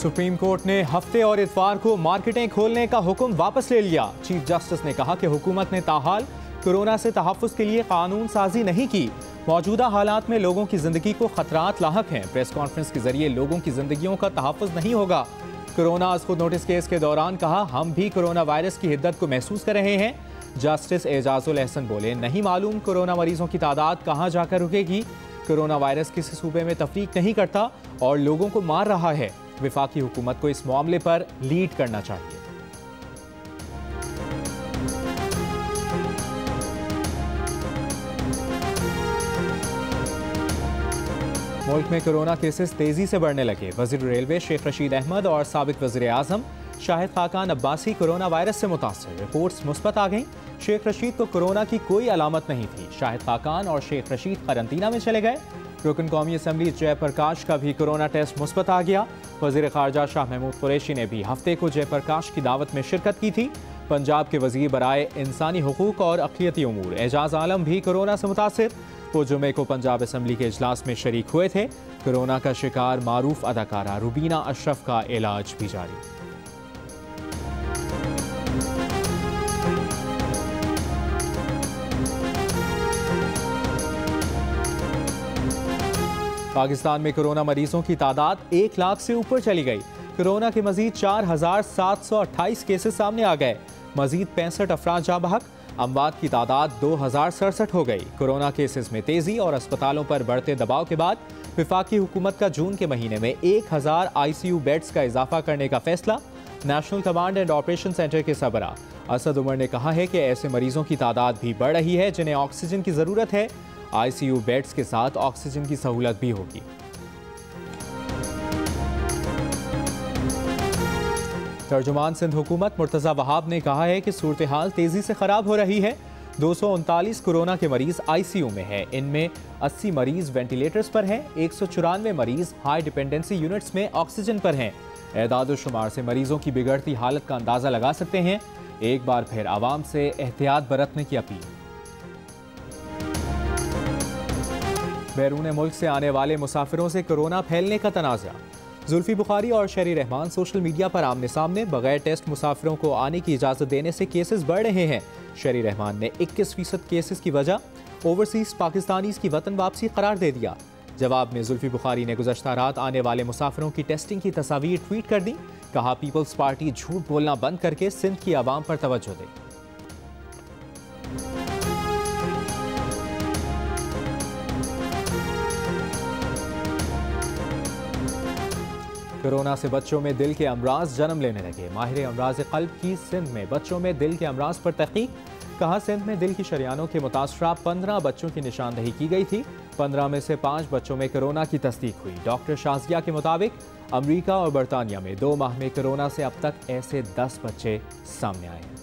Supreme court ने हफ्ते और इतवार को मार्केटें खोलने का हुक्म वापस ले लिया। चीफ जस्टिस ने कहा कि हुकूमत ने ताहाल कोरोना से तहफ़्फ़ुज़ के लिए कानून साजी नहीं की। मौजूदा हालात में लोगों की जिंदगी को खतरात लाहक हैं। प्रेस कॉन्फ्रेंस के जरिए लोगों की जिंदगियों का तहफ़्फ़ुज़ नहीं होगा। कोरोना आज खुद नोटिस केस के दौरान कहा, हम भी कोरोना वायरस की हिद्दत को महसूस कर रहे हैं। जस्टिस एजाजुल एहसन बोले, नहीं मालूम कोरोना मरीजों की तादाद कहाँ जाकर रुकेगी। कोरोना वायरस किसी सूबे में तफरीक नहीं करता और लोगों को मार रहा है। वफाकी हुकूमत को इस मामले पर लीड करना चाहिए। मुल्क में कोरोना केसेस तेजी से बढ़ने लगे। वज़ीर रेलवे शेख रशीद अहमद और साबिक वज़ीर आज़म शाहिद खाकान अब्बासी कोरोना वायरस से मुतासर। रिपोर्ट्स मुस्बत आ गईं। शेख रशीद को कोरोना की कोई अलामत नहीं थी। शाहिद खाकान और शेख रशीद करंतना में चले गए। रुकन कौमी असम्बली जयप्रकाश का भी कोरोना टेस्ट मुस्बत आ गया। वज़ीर ख़ारजा शाह महमूद कुरैशी ने भी हफ्ते को जयप्रकाश की दावत में शिरकत की थी। पंजाब के वज़ीर बराए इंसानी हुकूक और अक़लियती उमूर एजाज आलम भी कोरोना से मुतासिर। वो जुमे को पंजाब असम्बली के इजलास में शरीक हुए थे। कोरोना का शिकार मारूफ अदाकारा रुबीना अशरफ का इलाज भी जारी। पाकिस्तान में कोरोना मरीजों की तादाद 1 लाख से ऊपर चली गई। कोरोना के मजीद 4,728 केसेस सामने आ गए। मजीद 65 अफराद जाँ बहक। अमवात की तादाद 2,067 हो गई। कोरोना केसेस में तेजी और अस्पतालों पर बढ़ते दबाव के बाद वफाकी हुकूमत का जून के महीने में 1000 ICU बेड्स का इजाफा करने का फैसला। National command and operation centre के सरबरा असद उमर ने कहा है कि ऐसे मरीजों की तादाद भी बढ़ रही है जिन्हें ऑक्सीजन की जरूरत है। ICU बेड्स के साथ ऑक्सीजन की सहूलत भी होगी। तर्जुमान सिंध हुकूमत मुर्तज़ा वहाब ने कहा है कि सूरत हाल तेजी से खराब हो रही है। 239 कोरोना के मरीज ICU में हैं। इनमें 80 मरीज वेंटिलेटर्स पर हैं। 194 मरीज हाई डिपेंडेंसी यूनिट्स में ऑक्सीजन पर हैं। एदाद शुमार से मरीजों की बिगड़ती हालत का अंदाजा लगा सकते हैं। एक बार फिर आवाम से एहतियात बरतने की अपील। बैरून मुल्क से आने वाले मुसाफिरों से कोरोना फैलने का तनाज़ा। जुल्फी बुखारी और शहरी रहमान सोशल मीडिया पर आमने सामने। बगैर टेस्ट मुसाफिरों को आने की इजाज़त देने से केसेस बढ़ रहे हैं। शहरी रहमान ने 21% केसेस की वजह ओवरसीज पाकिस्तानीज की वतन वापसी करार दे दिया। जवाब में जुल्फी बुखारी ने गुज़श्ता रात आने वाले मुसाफिरों की टेस्टिंग की तस्वीर ट्वीट कर दी। कहा, पीपल्स पार्टी झूठ बोलना बंद करके सिंध की आवाम पर तवज्जो दे। कोरोना से बच्चों में दिल के अमराज जन्म लेने लगे। माहिर अमराज क़ल्ब की सिंध में बच्चों में दिल के अमराज पर तहकीक। कहा, सिंध में दिल की शरियानों के मुतासरा 15 बच्चों की निशानदही की गई थी। 15 में से 5 बच्चों में कोरोना की तस्दीक हुई। डॉक्टर शाजिया के मुताबिक अमरीका और बरतानिया में 2 माह में कोरोना से अब तक ऐसे 10 बच्चे सामने आए हैं।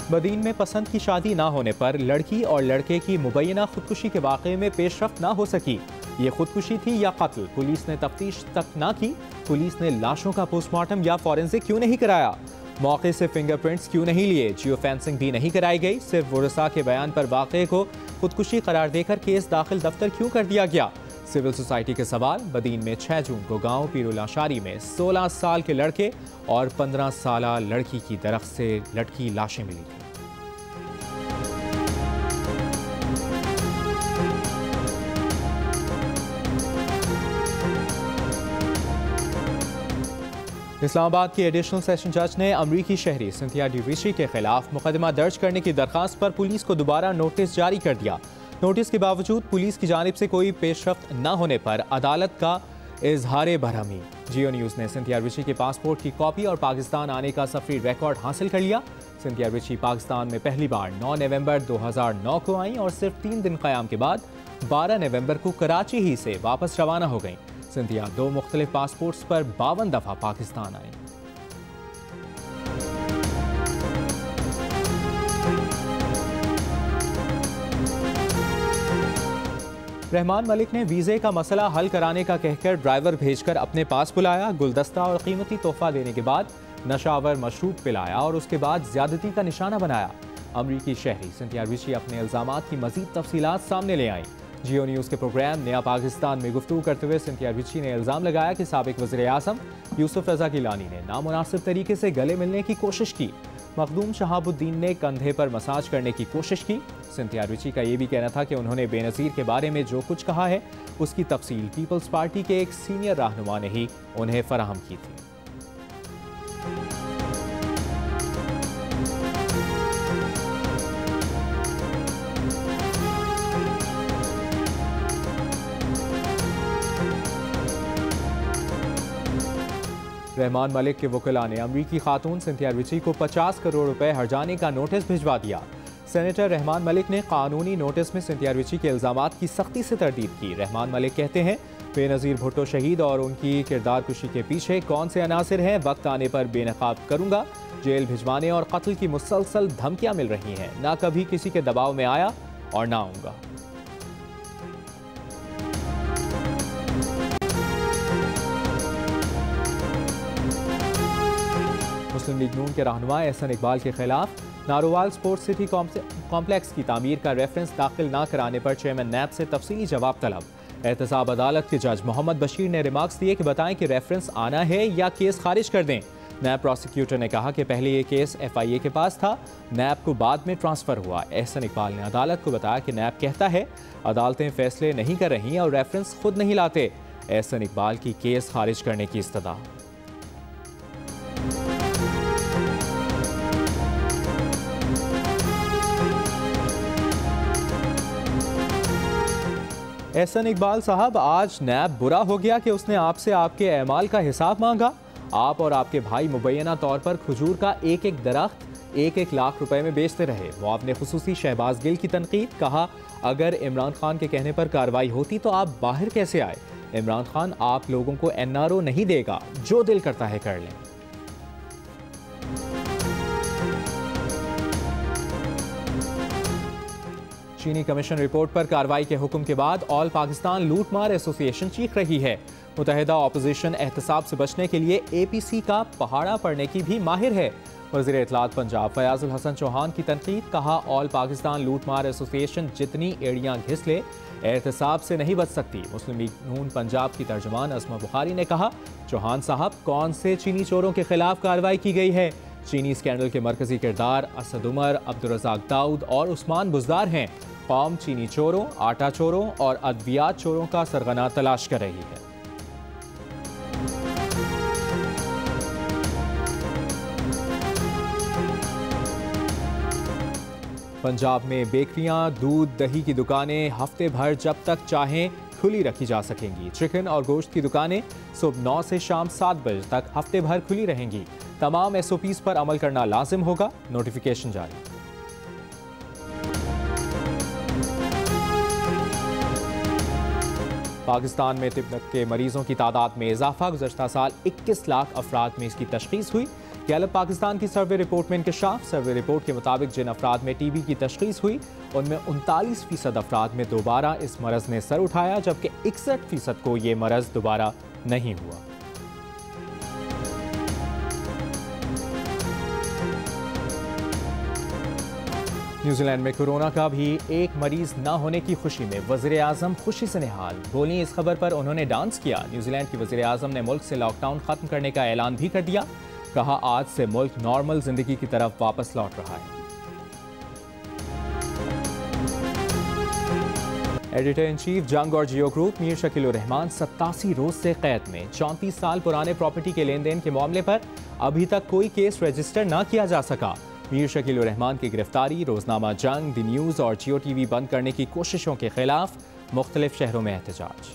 बदीन में पसंद की शादी ना होने पर लड़की और लड़के की मुबैना खुदकुशी के वाक़े में पेशरफ्त ना हो सकी। ये खुदकुशी थी या कत्ल, पुलिस ने तफ्तीश तक ना की। पुलिस ने लाशों का पोस्टमार्टम या फॉरेंसिक क्यों नहीं कराया? मौके से फिंगरप्रिंट्स क्यों नहीं लिए? जियो फेंसिंग भी नहीं कराई गई। सिर्फ वरसा के बयान पर वाक़े को खुदकुशी करार देकर केस दाखिल दफ्तर क्यों कर दिया गया? सिविल सोसाइटी के सवाल। बदीन में 6 जून को गांव पीरुलाशारी में 16 साल के लड़के और 15 साल लड़की की दरख्त से लटकी लाशें मिली थी। इस्लामाबाद की एडिशनल सेशन जज ने अमरीकी शहरी सिंथिया डिविशी के खिलाफ मुकदमा दर्ज करने की दरखास्त पर पुलिस को दोबारा नोटिस जारी कर दिया। नोटिस के बावजूद पुलिस की जानिब से कोई पेशरफ्त न होने पर अदालत का इजहार बरहमी। जियो न्यूज़ ने सिंथिया डिविशी के पासपोर्ट की कॉपी और पाकिस्तान आने का सफरी रिकॉर्ड हासिल कर लिया। सिंथिया डिविशी पाकिस्तान में पहली बार 9 नवंबर 2009 को आई और सिर्फ 3 दिन क़याम के बाद 12 नवंबर को कराची ही से वापस रवाना हो गई। सिंथिया 2 मुख्तलिफ पासपोर्ट्स पर 52 दफ़ा पाकिस्तान आई। रहमान मलिक ने वीज़े का मसला हल कराने का कहकर ड्राइवर भेजकर अपने पास बुलाया। गुलदस्ता और कीमती तोहफा देने के बाद नशावर मशरूब पिलाया और उसके बाद ज्यादती का निशाना बनाया। अमरीकी शहरी सिंथिया डिविशी अपने इल्जामात की मजीद तफसीलात सामने ले आई। जियो न्यूज़ के प्रोग्राम नया पाकिस्तान में गुफ्तगू करते हुए सिंथिया रिची ने इल्ज़ाम लगाया कि साबिक वज़ीर आज़म यूसुफ रज़ा गिलानी ने नामुनासिब तरीके से गले मिलने की कोशिश की। मखदूम शहाबुद्दीन ने कंधे पर मसाज करने की कोशिश की। सिंथिया रिची का ये भी कहना था कि उन्होंने बेनज़ीर के बारे में जो कुछ कहा है उसकी तफसील पीपल्स पार्टी के एक सीनियर रहनुमा ने ही उन्हें फराहम की थी। रहमान मलिक के वकीला ने अमरीकी खातून सिंथिया रिची को 50 करोड़ रुपए हर्जाने का नोटिस भिजवा दिया। सेनेटर रहमान मलिक ने कानूनी नोटिस में सिंथिया रिची के इल्जामात की सख्ती से तरदीद की। रहमान मलिक कहते हैं बेनज़ीर भुट्टो शहीद और उनकी किरदार कुशी के पीछे कौन से अनासिर हैं, वक्त आने पर बेनकाब करूंगा। जेल भिजवाने और कत्ल की मुसलसल धमकियां मिल रही हैं, ना कभी किसी के दबाव में आया और ना आऊंगा। मुस्लिम लीग नून के रहनुमा एहसन इकबाल के खिलाफ नारोवाल स्पोर्ट्स सिटी कॉम्प्लेक्स की तामीर का रेफरेंस दाखिल न कराने पर चेयरमैन नैब से तफसीली जवाब तलब। एहतसाब अदालत के जज मोहम्मद बशीर ने रिमार्क्स दिए कि बताएं कि रेफरेंस आना है या केस खारिज कर दें। नैब प्रोसिक्यूटर ने कहा कि पहले ये केस FIA के पास था, नैब को बाद में ट्रांसफ़र हुआ। एहसन इकबाल ने अदालत को बताया कि नैब कहता है अदालतें फैसले नहीं कर रही और रेफरेंस खुद नहीं लाते। एहसन इकबाल की केस खारिज करने की इस्तदा। एहसन इकबाल साहब, आज नैब बुरा हो गया कि उसने आपसे आपके अमाल का हिसाब मांगा। आप और आपके भाई मुबैना तौर पर खजूर का एक एक दरख्त 1-1 लाख रुपए में बेचते रहे। वो आपने खुसूसी शहबाज गिल की तनकीद, कहा अगर इमरान खान के कहने पर कार्रवाई होती तो आप बाहर कैसे आए। इमरान खान आप लोगों को NRO नहीं देगा, जो दिल करता है कर लें। चीनी कमीशन रिपोर्ट पर कार्रवाई के हुक्म के बाद ऑल पाकिस्तान लूटमार एसोसिएशन चीख रही है। मुतहदा ऑपोजिशन एहतसाब से बचने के लिए APC का पहाड़ा पड़ने की भी माहिर है। वज़ीर इत्तलात पंजाब फयाजुल हसन चौहान की तनकीद, कहा ऑल पाकिस्तान लूटमार एसोसिएशन जितनी एड़ियां घिस ले एहतसाब से नहीं बच सकती। मुस्लिम लीग नून पंजाब की तर्जुमान अस्मा बुखारी ने कहा, चौहान साहब कौन से चीनी चोरों के खिलाफ कार्रवाई की गई है। चीनी स्कैंडल के मरकजी किरदार असद उमर, अब्दुल रज़ाक दाऊद और उस्मान बुज़दार हैं। कौम चीनी चोरों, आटा चोरों और अद्वियात चोरों का सरगना तलाश कर रही है। पंजाब में बेकरियां, दूध, दही की दुकानें हफ्ते भर जब तक चाहें खुली रखी जा सकेंगी। चिकन और गोश्त की दुकानें सुबह 9 से शाम 7 बजे तक हफ्ते भर खुली रहेंगी। तमाम SOPs पर अमल करना लाजिम होगा। नोटिफिकेशन जारी। पाकिस्तान में तिब्बत के मरीजों की तादाद में इजाफा, गुज़श्ता साल 21 लाख अफराद में इसकी तशख़ीस हुई। गैलप पाकिस्तान की सर्वे रिपोर्ट में इंकशाफ। सर्वे रिपोर्ट के मुताबिक जिन अफराद में TB की तशख़ीस हुई उनमें 39% अफराद में दोबारा इस मरज़ ने सर उठाया, जबकि 61% को ये मरज़ दोबारा नहीं हुआ। न्यूजीलैंड में कोरोना का भी एक मरीज न होने की खुशी में वज़ीर आज़म खुशी से निहाल। बोली इस खबर पर उन्होंने डांस किया। न्यूजीलैंड की वज़ीर आज़म ने मुल्क से लॉकडाउन खत्म करने का ऐलान भी कर दिया। कहा आज से मुल्क नॉर्मल जिंदगी की तरफ वापस लौट रहा है। एडिटर इन चीफ जंग और जियो ग्रुप मीर शकील रहमान 87 रोज से कैद में। 34 साल पुराने प्रॉपर्टी के लेन देन के मामले पर अभी तक कोई केस रजिस्टर न किया जा सका। मीर शकील रहमान की गिरफ्तारी, रोजनामा जंग, द न्यूज़ और जियो TV बंद करने की कोशिशों के खिलाफ मुख्तलिफ शहरों में एहतजाज।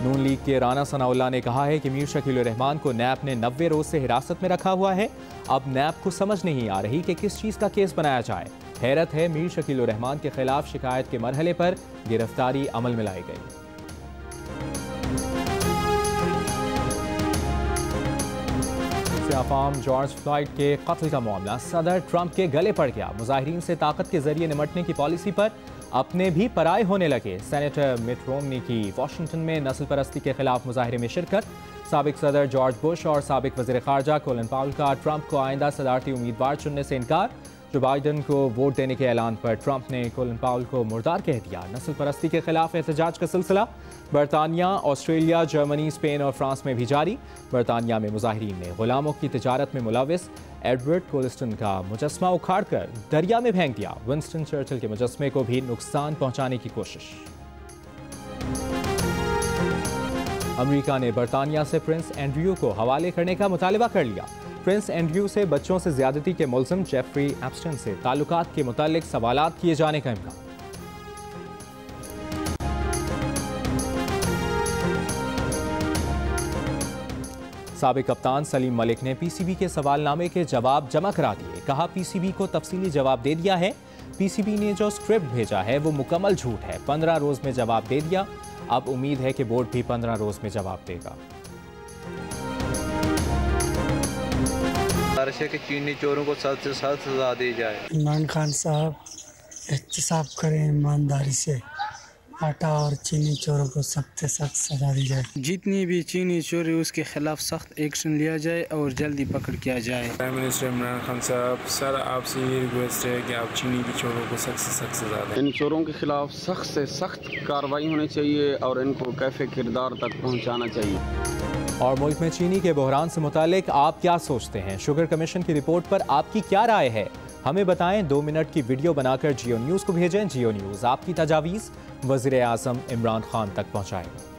नून लीग के राना सनाउल्लाह ने कहा है कि मीर शकील रहमान को नैब ने 90 रोज से हिरासत में रखा हुआ है। अब नैब को समझ नहीं आ रही कि किस चीज़ का केस बनाया जाए। हैरत है, मीर शकील रहमान के खिलाफ शिकायत के मरहले पर गिरफ्तारी अमल में लाई गई। सियाफाम जॉर्ज फ्लॉयड के कत्ल का मामला सदर ट्रंप के गले पड़ गया। मुजाहिरीन से ताकत के जरिए निमटने की पॉलिसी पर अपने भी पराए होने लगे। सेनेटर मिट रोमनी की वाशिंगटन में नस्ल परस्ती के खिलाफ मुजाहिरे में शिरकत। साबिक सदर जॉर्ज बुश और साबिक वज़ीर ख़ारजा कोलिन पाउल का ट्रंप को आइंदा सदारती उम्मीदवार चुनने से इनकार। जो बाइडन को वोट देने के ऐलान पर ट्रंप ने कोलिन पाउल को मुर्दार कह दिया। नस्ल परस्ती के खिलाफ एहतजाज का सिलसिला बरतानिया, ऑस्ट्रेलिया, जर्मनी, स्पेन और फ्रांस में भी जारी। बरतानिया में मुजाहिरीन ने गुलामों की तिजारत में मुलविस एडवर्ड कोलिस्टन का मुजस्मा उखाड़कर दरिया में फेंक दिया। विंस्टन चर्चिल के मुजस्मे को भी नुकसान पहुंचाने की कोशिश। अमेरिका ने बरतानिया से प्रिंस एंड्रयू को हवाले करने का मुतालबा कर लिया। प्रिंस एंड्रयू से बच्चों से ज्यादती के मुल्ज़िम जेफरी एप्स्टन से ताल्लुकात के मुतालिक सवालात किए जाने का इम्कान। साबिक कप्तान सलीम मलिक ने पीसीबी के सवालनामे के जवाब जमा करा दिए। कहा पीसीबी को तफसीली जवाब दे दिया है। पीसीबी ने जो स्क्रिप्ट भेजा है वो मुकम्मल झूठ है। 15 रोज में जवाब दे दिया। अब उम्मीद है कि बोर्ड भी 15 रोज में जवाब देगा। कि चीनी चोरों को सख्त से सख्त सजा दी जाए। इमरान खान साहब एहतसाब करें ईमानदारी से, आटा और चीनी चोरों को सख्त से सख्त सजा दी जाए। जितनी भी चीनी चोरी उसके खिलाफ सख्त एक्शन लिया जाए और जल्दी पकड़ किया जाए। प्राइम मिनिस्टर इमरान खान साहब, सर आपसे ये रिक्वेस्ट है कि आप चीनी की चोरों को सख्त से सख्त सजा दें। इन चोरों के खिलाफ सख्त से सख्त कार्रवाई होनी चाहिए और इनको कैफे किरदार तक पहुँचाना चाहिए। और मुल्क में चीनी के बहरान से मुतालिक आप क्या सोचते हैं? शुगर कमीशन की रिपोर्ट पर आपकी क्या राय है? हमें बताएं। 2 मिनट की वीडियो बनाकर जियो न्यूज़ को भेजें। जियो न्यूज़ आपकी तजावीज़ वज़ीर आज़म इमरान खान तक पहुँचाएगा।